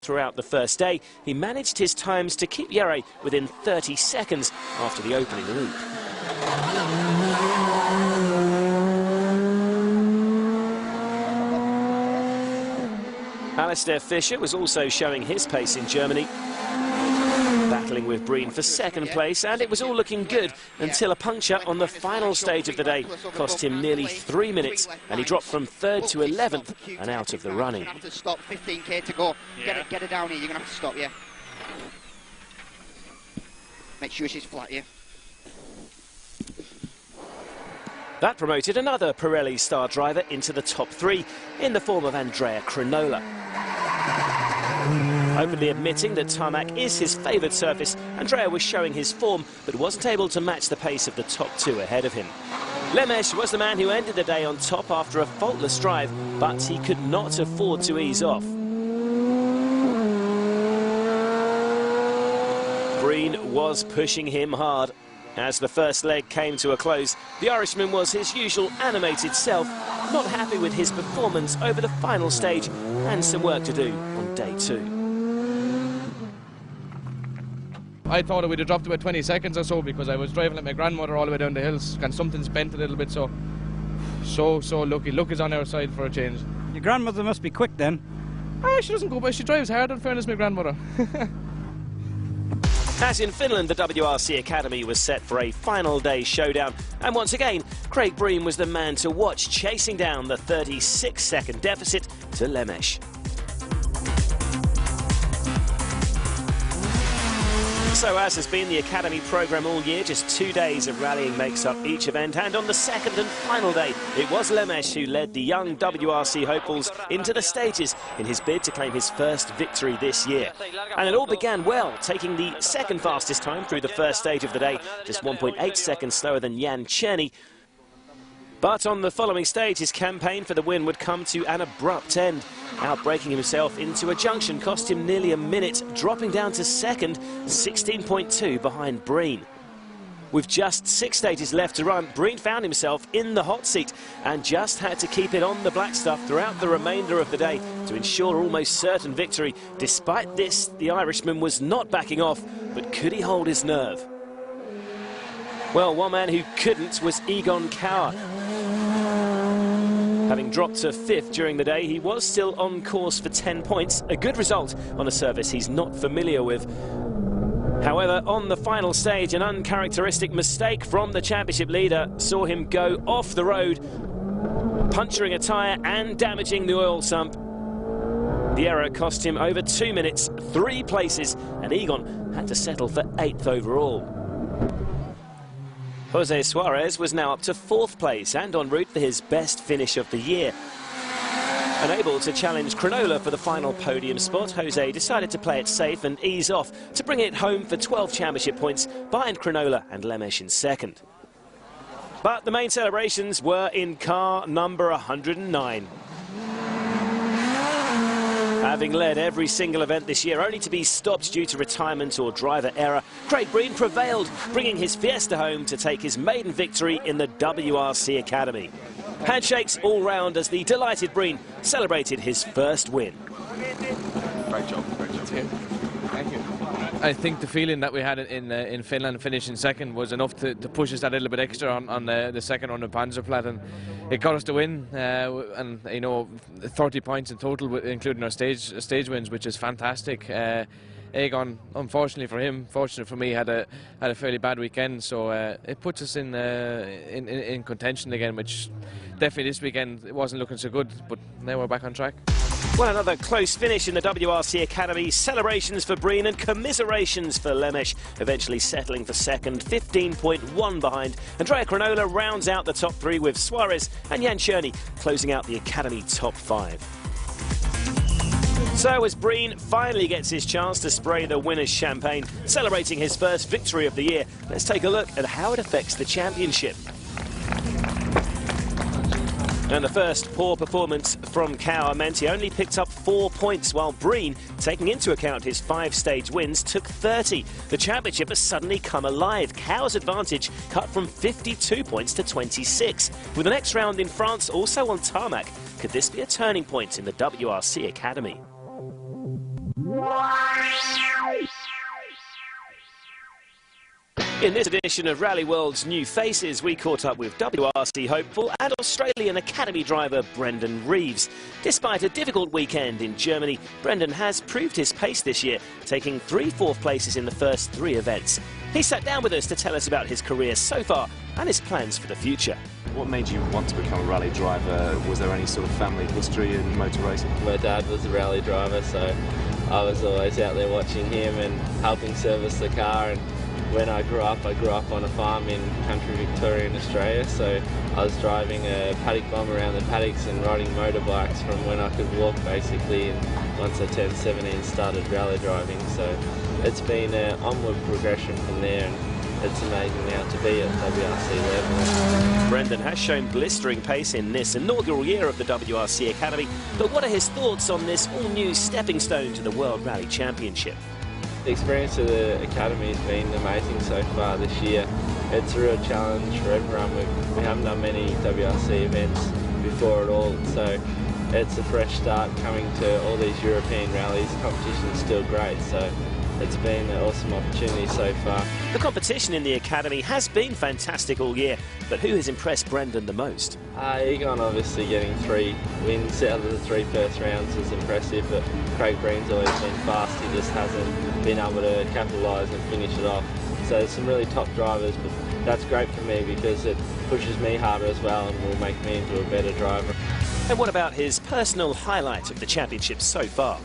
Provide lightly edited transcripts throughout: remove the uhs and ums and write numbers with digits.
throughout the first day, he managed his times to keep Jere within 30 seconds after the opening loop. Alistair Fisher was also showing his pace in Germany, battling with Breen for second place, and it was all looking good until a puncture on the final stage of the day cost him nearly 3 minutes, and he dropped from 3rd to 11th and out of the running. You're going to have to stop, 15k to go. Get her down here, you're going to have to stop, yeah. Make sure she's flat, yeah. That promoted another Pirelli star driver into the top 3 in the form of Andrea Crinola. Openly admitting that tarmac is his favoured surface, Andrea was showing his form but wasn't able to match the pace of the top 2 ahead of him. Lemesh was the man who ended the day on top after a faultless drive, but he could not afford to ease off. Breen was pushing him hard. As the first leg came to a close, the Irishman was his usual animated self, not happy with his performance over the final stage and some work to do on day 2. I thought I would have dropped about 20 seconds or so because I was driving like my grandmother all the way down the hills and something's bent a little bit, so lucky. Luck is on our side for a change. Your grandmother must be quick then. She doesn't go, but she drives hard, in fairness, my grandmother. As in Finland, the WRC Academy was set for a final day showdown, and once again, Craig Breen was the man to watch, chasing down the 36-second deficit to Lemesh. So, as has been the Academy programme all year, just 2 days of rallying makes up each event, and on the second and final day, it was Lemesh who led the young WRC hopefuls into the stages in his bid to claim his first victory this year. And it all began well, taking the second fastest time through the first stage of the day, just 1.8 seconds slower than Jan Černý. But on the following stage, his campaign for the win would come to an abrupt end. Outbreaking himself into a junction cost him nearly a minute, dropping down to second, 16.2 behind Breen. With just 6 stages left to run, Breen found himself in the hot seat and just had to keep it on the black stuff throughout the remainder of the day to ensure almost certain victory. Despite this, the Irishman was not backing off, but could he hold his nerve? Well, one man who couldn't was Egon Kauer. Having dropped to 5th during the day, he was still on course for 10 points, a good result on a surface he's not familiar with. However, on the final stage, an uncharacteristic mistake from the championship leader saw him go off the road, puncturing a tyre and damaging the oil sump. The error cost him over 2 minutes, 3 places, and Egon had to settle for 8th overall. Jose Suarez was now up to 4th place and en route for his best finish of the year. Unable to challenge Crinola for the final podium spot, Jose decided to play it safe and ease off to bring it home for 12 championship points behind Crinola and Lemesh in second. But the main celebrations were in car number 109. Having led every single event this year, only to be stopped due to retirement or driver error, Craig Breen prevailed, bringing his Fiesta home to take his maiden victory in the WRC Academy. Handshakes all round as the delighted Breen celebrated his first win. Great job, great job. Thank you. I think the feeling that we had in Finland finishing second was enough to push us that little bit extra on the second on the Panzerplatte, and it got us the win, and you know, 30 points in total, including our stage wins, which is fantastic. Egon, unfortunately for him, fortunately for me, had a fairly bad weekend, so it puts us in contention again, which definitely this weekend it wasn't looking so good, but now we're back on track. Well, another close finish in the WRC Academy. Celebrations for Breen and commiserations for Lemesh, eventually settling for second, 15.1 behind. Andrea Crinola rounds out the top 3 with Suarez and Jan Černý closing out the Academy top 5. So as Breen finally gets his chance to spray the winner's champagne, celebrating his first victory of the year, let's take a look at how it affects the championship. And the first poor performance from Kauer meant he only picked up 4 points, while Breen, taking into account his 5-stage wins, took 30. The championship has suddenly come alive. Kauer's advantage cut from 52 points to 26. With the next round in France also on tarmac, could this be a turning point in the WRC Academy? In this edition of Rally World's New Faces, we caught up with WRC hopeful and Australian Academy driver Brendan Reeves. Despite a difficult weekend in Germany, Brendan has proved his pace this year, taking 3 fourth places in the first 3 events. He sat down with us to tell us about his career so far and his plans for the future. What made you want to become a rally driver? Was there any sort of family history in motor racing? My dad was a rally driver, so I was always out there watching him and helping service the car. And when I grew up on a farm in country Victoria in Australia, so I was driving a paddock bomb around the paddocks and riding motorbikes from when I could walk basically, and once I turned 17 started rally driving, so it's been an onward progression from there, and it's amazing now to be at WRC level. Brendan has shown blistering pace in this inaugural year of the WRC Academy, but what are his thoughts on this all-new stepping stone to the World Rally Championship? The experience of the Academy has been amazing so far this year. It's a real challenge for everyone. We haven't done many WRC events before at all, so it's a fresh start coming to all these European rallies. The competition's still great, so it's been an awesome opportunity so far. The competition in the Academy has been fantastic all year, but who has impressed Brendan the most? Egon obviously getting 3 wins out of the 3 first rounds is impressive, but Craig Breen's always been fast. He just hasn't been able to capitalise and finish it off. So there's some really top drivers, but that's great for me because it pushes me harder as well and will make me into a better driver. And what about his personal highlight of the championship so far?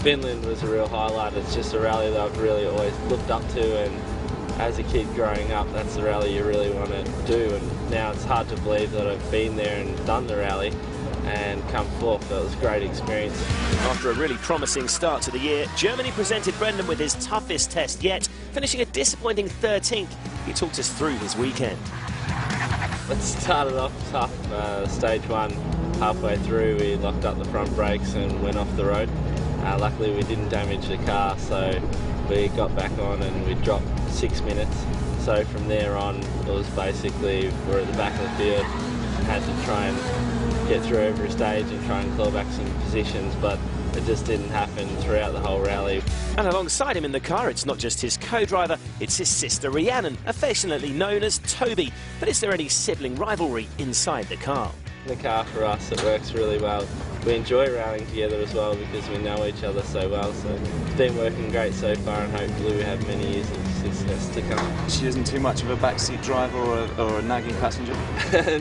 Finland was a real highlight. It's just a rally that I've really always looked up to, and as a kid growing up, that's the rally you really want to do, and now it's hard to believe that I've been there and done the rally and come fourth. It was a great experience. After a really promising start to the year, Germany presented Brendan with his toughest test yet, finishing a disappointing 13th. He talked us through his weekend. It started off tough. Stage 1, halfway through, we locked up the front brakes and went off the road. Luckily we didn't damage the car, so we got back on and we dropped 6 minutes. So from there on, it was basically we're at the back of the field and had to try and get through every stage and try and claw back some positions, but it just didn't happen throughout the whole rally. And alongside him in the car, it's not just his co-driver, it's his sister Rhiannon, affectionately known as Toby. But is there any sibling rivalry inside the car? The car for us, it works really well. We enjoy rallying together as well because we know each other so well, so it's been working great so far, and hopefully we have many years of success to come. She isn't too much of a backseat driver or a nagging passenger?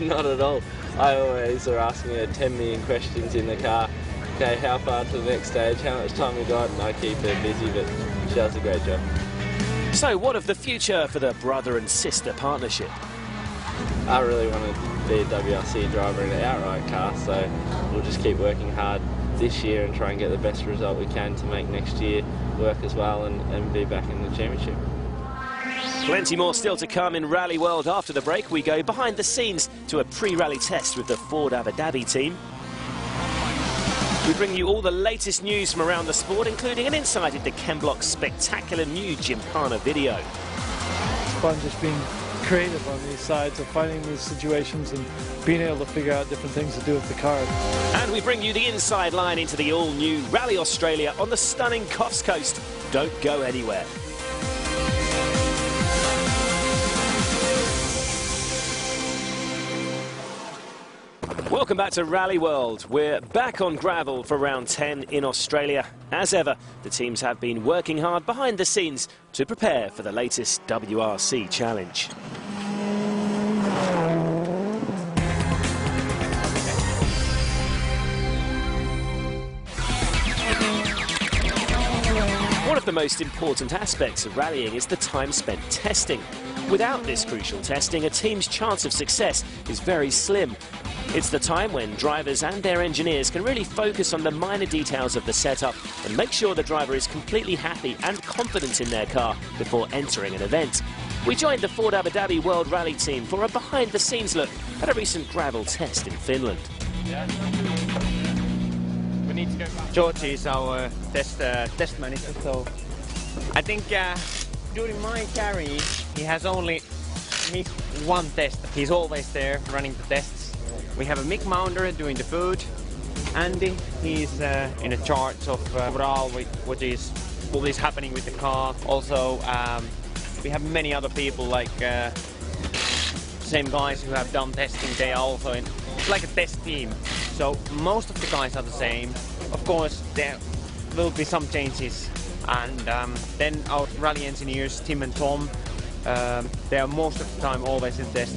Not at all. I always are asking her 10 million questions in the car. Okay, how far to the next stage, how much time we got, and I keep her busy, but she does a great job. So what of the future for the brother and sister partnership? I really want to be a WRC driver in an outright car, so we'll just keep working hard this year and try and get the best result we can to make next year work as well and be back in the championship. Plenty more still to come in Rally World. After the break, we go behind the scenes to a pre-rally test with the Ford Abu Dhabi team. We bring you all the latest news from around the sport, including an insight into Ken Block's spectacular new Gymkhana video. It's fun just being creative on these sides of finding these situations and being able to figure out different things to do with the car. And we bring you the inside line into the all-new Rally Australia on the stunning Coffs Coast. Don't go anywhere. Welcome back to Rally World. We're back on gravel for round 10 in Australia. As ever, the teams have been working hard behind the scenes to prepare for the latest WRC challenge. One of the most important aspects of rallying is the time spent testing. Without this crucial testing, a team's chance of success is very slim. It's the time when drivers and their engineers can really focus on the minor details of the setup and make sure the driver is completely happy and confident in their car before entering an event. We joined the Ford Abu Dhabi World Rally team for a behind-the-scenes look at a recent gravel test in Finland. George is our test manager, so I think during my career he has only missed one test. He's always there running the tests. We have a Mick Mounder doing the food. Andy, he's in charge of overall what is happening with the car. Also we have many other people like same guys who have done testing. They are also in. It's like a test team. So most of the guys are the same. Of course, there will be some changes, and then our rally engineers, Tim and Tom, they are most of the time always in test.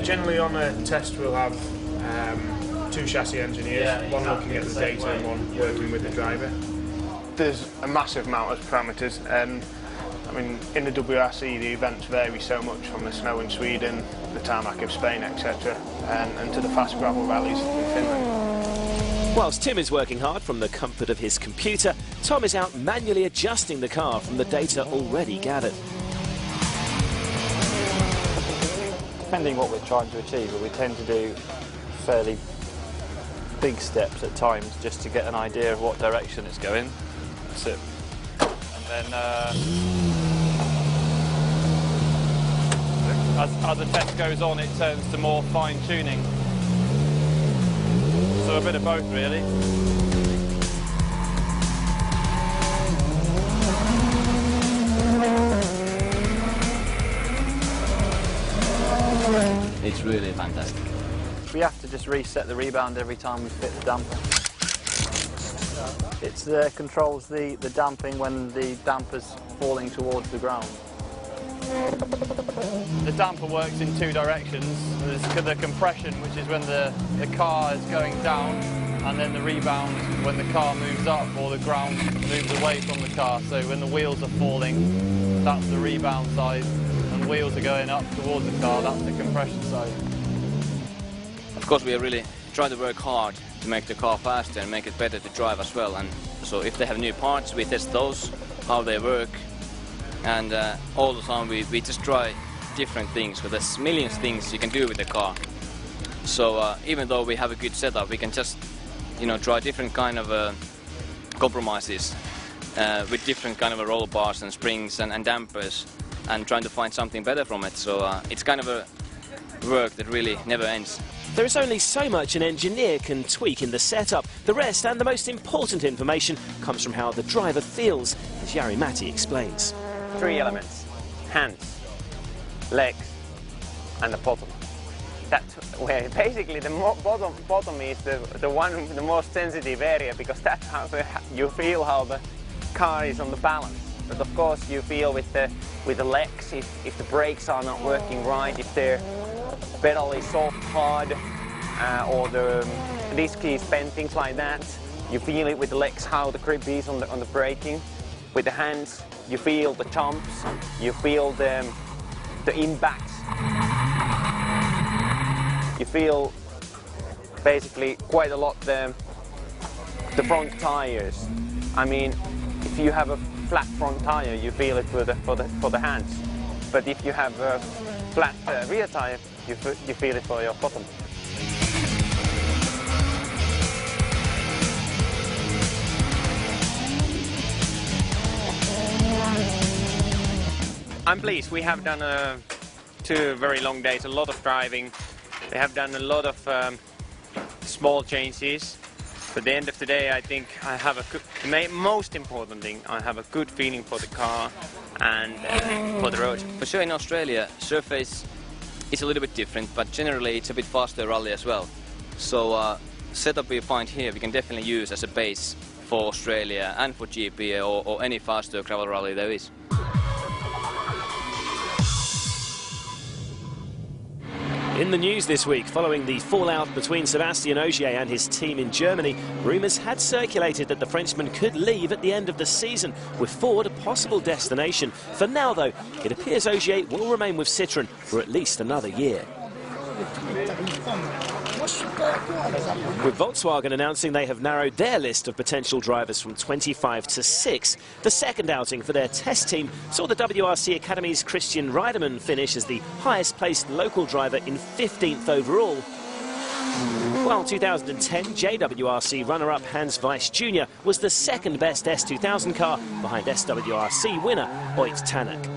Generally on a test we'll have 2 chassis engineers, one looking at the data and one working with the driver. There's a massive amount of parameters, and I mean in the WRC the events vary so much, from the snow in Sweden, the tarmac of Spain, etc., and to the fast gravel rallies in Finland. Whilst Tim is working hard from the comfort of his computer, Tom is out manually adjusting the car from the data already gathered. Depending what we're trying to achieve, but we tend to do fairly big steps at times just to get an idea of what direction it's going. That's it. And then as the test goes on, it turns to more fine-tuning. So a bit of both, really. It's really fantastic. We have to just reset the rebound every time we fit the damper. It controls the damping when the damper's falling towards the ground. The damper works in 2 directions. There's the compression, which is when the car is going down, and then the rebound when the car moves up or the ground moves away from the car. So when the wheels are falling, that's the rebound side. Wheels are going up towards the car, that's the compression side. Of course, we are really trying to work hard to make the car faster and make it better to drive as well. And so if they have new parts, we test those, how they work, and all the time we just try different things, because there's millions of things you can do with the car. So even though we have a good setup, we can just, you know, try different kind of compromises with different kind of roll bars and springs and dampers, and trying to find something better from it. So it's kind of a work that really never ends. There is only so much an engineer can tweak in the setup. The rest, and the most important information, comes from how the driver feels, as Jari Matti explains. 3 elements: hands, legs, and the bottom. That's where basically the bottom is the most sensitive area, because that's how you feel how the car is on the balance. But of course you feel with the legs, if the brakes are not working right, if the pedal is soft, hard, or the disc is bent, things like that. You feel it with the legs, how the grip is on the braking. With the hands, you feel the jumps, you feel the impacts. You feel basically quite a lot the front tires. I mean, if you have a flat front tire, you feel it for the hands. But if you have a flat rear tire, you feel it for your bottom. I'm pleased. We have done 2 very long days, a lot of driving. We have done a lot of small changes. At the end of the day, I think I have most important thing, I have a good feeling for the car and for the road. For sure in Australia, surface is a little bit different, but generally it's a bit faster rally as well. So setup we find here, we can definitely use as a base for Australia and for GP or any faster gravel rally there is. In the news this week, following the fallout between Sébastien Ogier and his team in Germany, rumours had circulated that the Frenchman could leave at the end of the season, with Ford a possible destination. For now, though, it appears Ogier will remain with Citroën for at least another year. With Volkswagen announcing they have narrowed their list of potential drivers from 25 to 6, the second outing for their test team saw the WRC Academy's Christian Reidemann finish as the highest placed local driver in 15th overall, while 2010 JWRC runner-up Hans Weiss Jr. was the second best S2000 car behind SWRC winner Oyt Tanak.